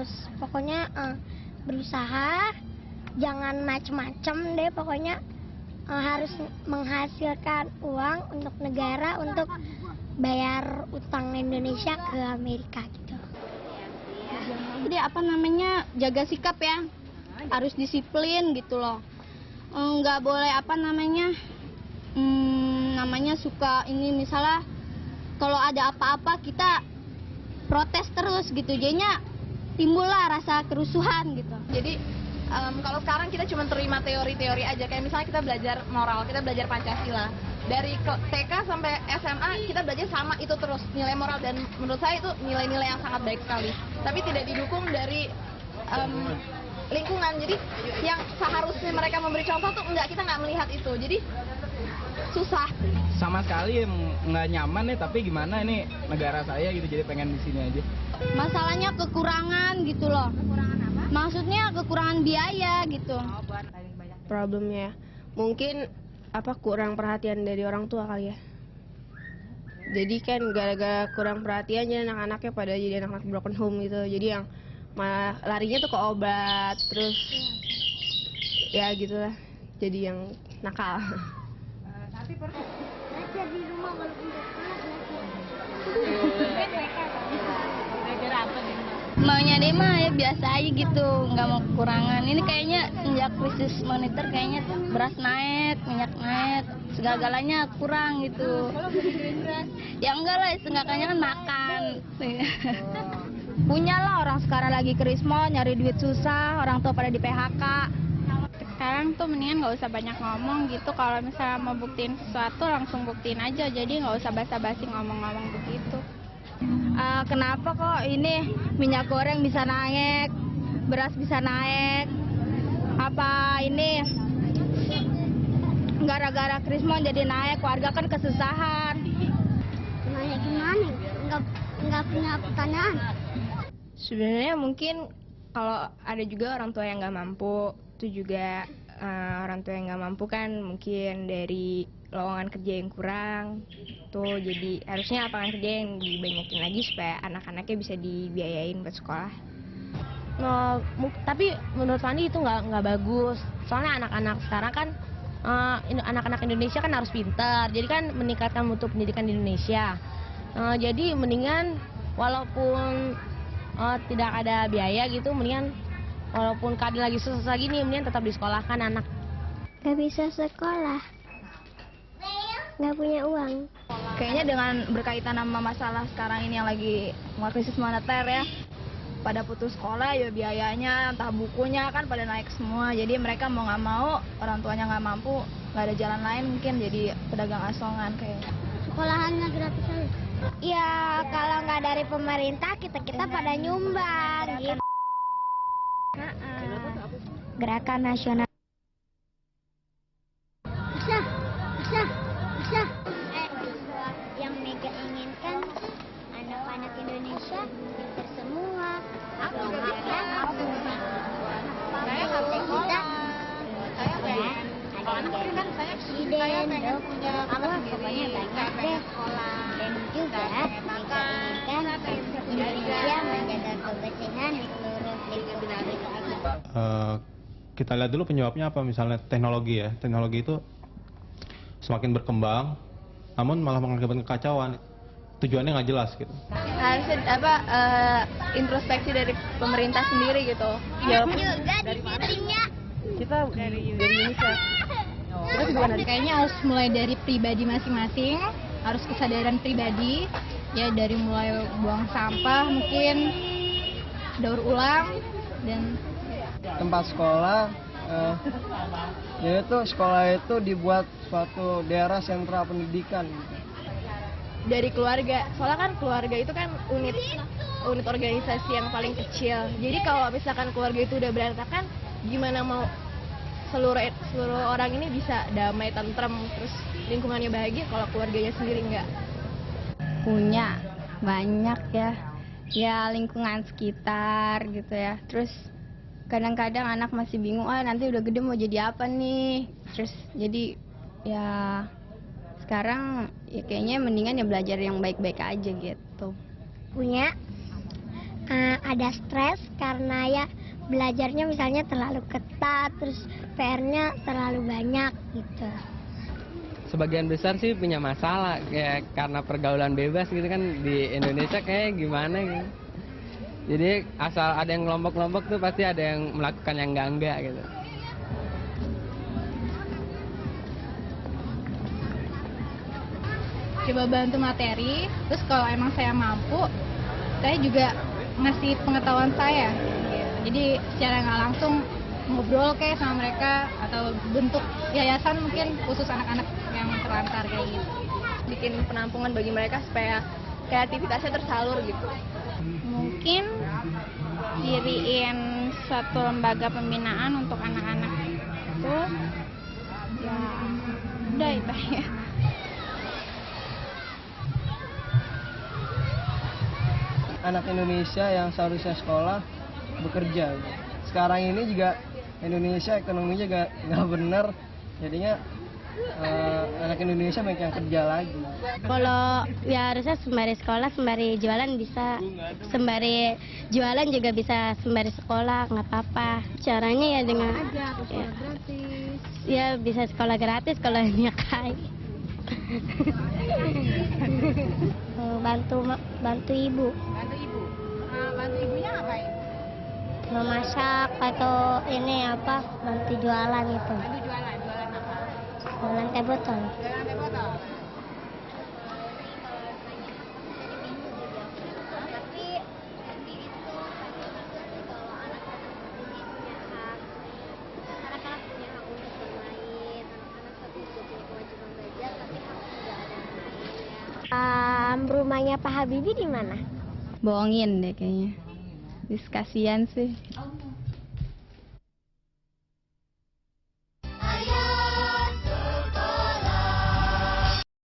harus pokoknya berusaha, jangan macem-macem deh pokoknya. Harus menghasilkan uang untuk negara, untuk bayar utang Indonesia ke Amerika gitu. Jadi jaga sikap ya, harus disiplin gitu loh. Nggak boleh suka ini, misalnya kalau ada apa-apa kita protes terus gitu, jadinya timbullah rasa kerusuhan gitu. Jadi kalau sekarang kita cuma terima teori-teori aja, kayak misalnya kita belajar moral, kita belajar Pancasila. Dari TK sampai SMA kita belajar sama itu terus, nilai moral, dan menurut saya itu nilai-nilai yang sangat baik sekali. Tapi tidak didukung dari lingkungan, jadi yang seharusnya mereka memberi contoh tuh enggak, kita nggak melihat itu, jadi susah. Sama sekali nggak nyaman ya, tapi gimana, ini negara saya gitu, jadi pengen di sini aja. Masalahnya kekurangan gitu loh. Kekurangan apa? Maksudnya kekurangan biaya gitu. Problemnya mungkin kurang perhatian dari orang tua kali ya. Jadi kan gara-gara kurang perhatian jadi anak-anaknya pada jadi anak-anak broken home gitu. Jadi yang malah larinya tuh ke obat, terus ya gitulah. Jadi yang nakal. Tapi belajar di rumah walaupun nggak Maunya deh mah ya biasa aja gitu, nggak mau kekurangan. Ini kayaknya sejak krisis moneter kayaknya beras naik, minyak naik, segala-galanya kurang gitu. Ya enggak lah, setengahnya kan makan. Punya lah, orang sekarang lagi krismo, nyari duit susah, orang tua pada di PHK. Sekarang tuh mendingan nggak usah banyak ngomong gitu, kalau misalnya mau buktiin sesuatu langsung buktiin aja, jadi nggak usah basa-basi ngomong-ngomong begitu. Kenapa kok ini minyak goreng bisa naik, beras bisa naik, apa ini gara-gara krismon jadi naik, warga kan kesusahan. Gimana? Nggak punya pertanyaan. Sebenarnya mungkin kalau ada juga orang tua yang nggak mampu, itu juga orang tua yang nggak mampu kan mungkin dari lowongan kerja yang kurang tuh, jadi harusnya lapangan kerja yang dibanyakin lagi supaya anak-anaknya bisa dibiayain buat sekolah. Tapi menurut Fandi itu nggak bagus, soalnya anak-anak sekarang kan anak-anak Indonesia kan harus pintar, jadi kan meningkatkan mutu pendidikan di Indonesia. Jadi mendingan walaupun tidak ada biaya gitu, mendingan walaupun keadaan lagi susah gini, mendingan tetap disekolahkan anak. Gak bisa sekolah, nggak punya uang. Kayaknya dengan berkaitan sama masalah sekarang ini yang lagi krisis moneter ya, pada putus sekolah ya biayanya, entah bukunya kan pada naik semua. Jadi mereka mau nggak mau, orang tuanya nggak mampu, nggak ada jalan lain mungkin jadi pedagang asongan kayaknya. Sekolahannya gratis aja. Ya kalau nggak dari pemerintah, kita pada nyumbang gitu. Gerakan nasional. Bisa. Yang Mega inginkan anak-anak Indonesia pintar semua. Aku juga saya nggak sekolah. Saya pengen ada yang presiden, dokter, pokoknya banyak deh. Dan juga Mega inginkan Indonesia menjaga kebersihan di seluruh lingkungan. Kita lihat dulu penyebabnya apa, misalnya teknologi ya. Teknologi itu semakin berkembang, namun malah mengakibatkan kekacauan. Tujuannya nggak jelas gitu. Harusnya introspeksi dari pemerintah sendiri gitu. Juga di syutingnya. Kita dari Indonesia. Kita juga Kayaknya harus mulai dari pribadi masing-masing, harus kesadaran pribadi, ya dari mulai buang sampah mungkin, daur ulang, dan tempat sekolah, yaitu sekolah itu dibuat suatu daerah sentra pendidikan gitu. Dari keluarga, soalnya kan keluarga itu kan unit organisasi yang paling kecil. Jadi kalau misalkan keluarga itu udah berantakan, gimana mau seluruh orang ini bisa damai, tentrem, terus lingkungannya bahagia kalau keluarganya sendiri enggak? punya banyak ya lingkungan sekitar gitu ya. Terus kadang-kadang anak masih bingung, nanti udah gede mau jadi apa nih. Terus jadi ya sekarang ya kayaknya mendingan ya belajar yang baik-baik aja gitu. Punya ada stres karena ya belajarnya misalnya terlalu ketat, terus PR-nya terlalu banyak gitu. Sebagian besar sih punya masalah kayak karena pergaulan bebas gitu kan di Indonesia kayak gimana gitu. Jadi asal ada yang kelompok-kelompok tuh pasti ada yang melakukan yang enggak gitu. Coba bantu materi, terus kalau emang saya mampu, saya juga ngasih pengetahuan saya. Gitu. Jadi secara nggak langsung ngobrol kayak sama mereka atau bentuk yayasan mungkin khusus anak-anak yang terlantar kayak gitu. Bikin penampungan bagi mereka supaya kreativitasnya tersalur gitu. Mungkin diriin suatu lembaga pembinaan untuk anak-anak itu, ya udah itu ya. Anak Indonesia yang seharusnya sekolah bekerja. Sekarang ini juga Indonesia ekonominya nggak benar, jadinya anak Indonesia banyak yang kerja lagi. Kalau ya harusnya sembari sekolah, sembari jualan bisa, sembari jualan juga bisa sembari sekolah, nggak apa-apa. Caranya ya dengan ya bisa sekolah gratis kalau punya kaya. bantu ibu. Bantu ibu. Bantu ibunya ngapain? Memasak atau ini apa, bantu jualan itu. Bantu jualan apa? Jualan teh botol. Jualan teh botol. Rumahnya Pak Habibie di mana? Bohongin deh kayaknya. Kasian sih.